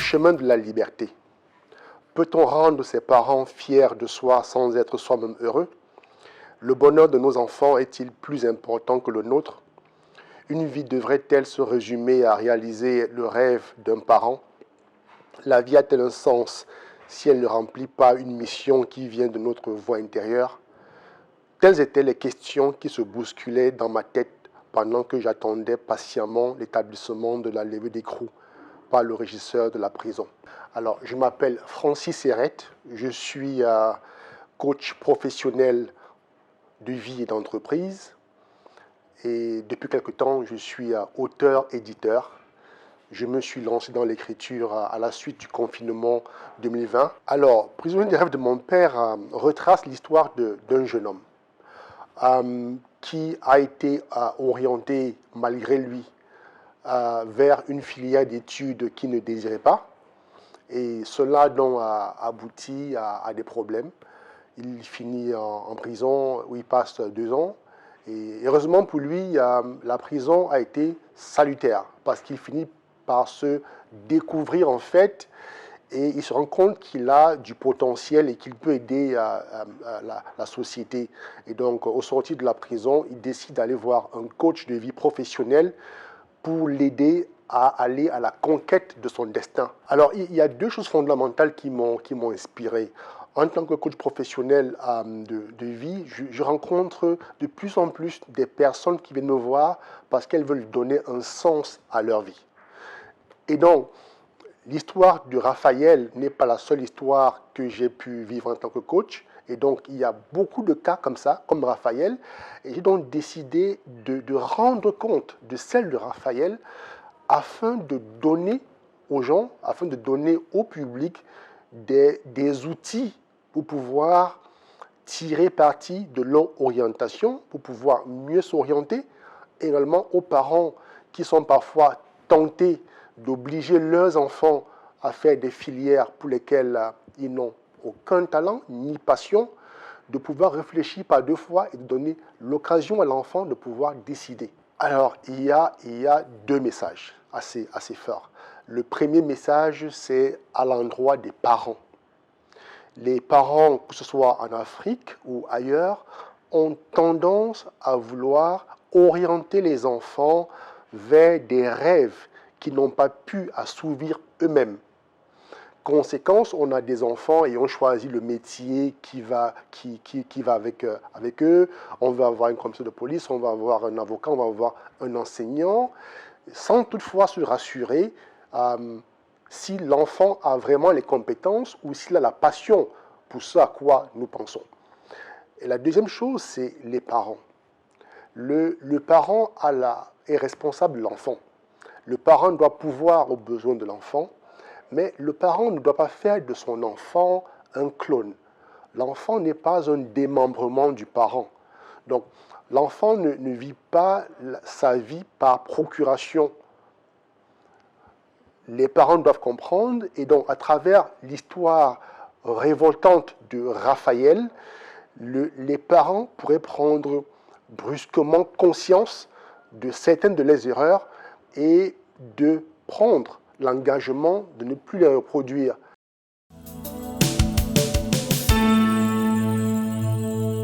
chemin de la liberté. Peut-on rendre ses parents fiers de soi sans être soi-même heureux? Le bonheur de nos enfants est-il plus important que le nôtre? Une vie devrait-elle se résumer à réaliser le rêve d'un parent? La vie a-t-elle un sens si elle ne remplit pas une mission qui vient de notre voix intérieure? Telles étaient les questions qui se bousculaient dans ma tête pendant que j'attendais patiemment l'établissement de la levée d'écrou par le régisseur de la prison. Alors, je m'appelle Francis Herrette, je suis coach professionnel de vie et d'entreprise et depuis quelque temps, je suis auteur-éditeur. Je me suis lancé dans l'écriture à la suite du confinement 2020. Alors, Prisonnier des rêves de mon père retrace l'histoire d'un jeune homme qui a été orienté, malgré lui, vers une filière d'études qu'il ne désirait pas. Et cela donc a abouti à des problèmes. Il finit en prison où il passe 2 ans. Et heureusement pour lui, la prison a été salutaire parce qu'il finit par se découvrir en fait et il se rend compte qu'il a du potentiel et qu'il peut aider la société. Et donc, au sortir de la prison, il décide d'aller voir un coach de vie professionnelle pour l'aider à aller à la conquête de son destin. Alors, il y a 2 choses fondamentales qui m'ont inspiré. En tant que coach professionnel de vie, je rencontre de plus en plus des personnes qui viennent me voir parce qu'elles veulent donner un sens à leur vie. Et donc, l'histoire de Raphaël n'est pas la seule histoire que j'ai pu vivre en tant que coach. Et donc, il y a beaucoup de cas comme ça, comme Raphaël. Et j'ai donc décidé de rendre compte de celle de Raphaël afin de donner aux gens, afin de donner au public des outils pour pouvoir tirer parti de leur orientation, pour pouvoir mieux s'orienter. Également aux parents qui sont parfois tentés d'obliger leurs enfants à faire des filières pour lesquelles ils n'ont aucun talent ni passion, de pouvoir réfléchir par 2 fois et de donner l'occasion à l'enfant de pouvoir décider. Alors, il y a 2 messages assez forts. Le premier message, c'est à l'endroit des parents. Les parents, que ce soit en Afrique ou ailleurs, ont tendance à vouloir orienter les enfants vers des rêves qu'ils n'ont pas pu assouvir eux-mêmes. Conséquence, on a des enfants et on choisit le métier qui va avec eux. On va avoir un commissaire de police, on va avoir un avocat, on va avoir un enseignant, sans toutefois se rassurer si l'enfant a vraiment les compétences ou s'il a la passion pour ce à quoi nous pensons. Et la deuxième chose, c'est les parents. Le parent est responsable de l'enfant. Le parent doit pouvoir aux besoins de l'enfant, mais le parent ne doit pas faire de son enfant un clone. L'enfant n'est pas un démembrement du parent. Donc, l'enfant ne vit pas sa vie par procuration. Les parents doivent comprendre, et donc à travers l'histoire révoltante de Raphaël, les parents pourraient prendre brusquement conscience de certaines de leurs erreurs et de prendre l'engagement de ne plus les reproduire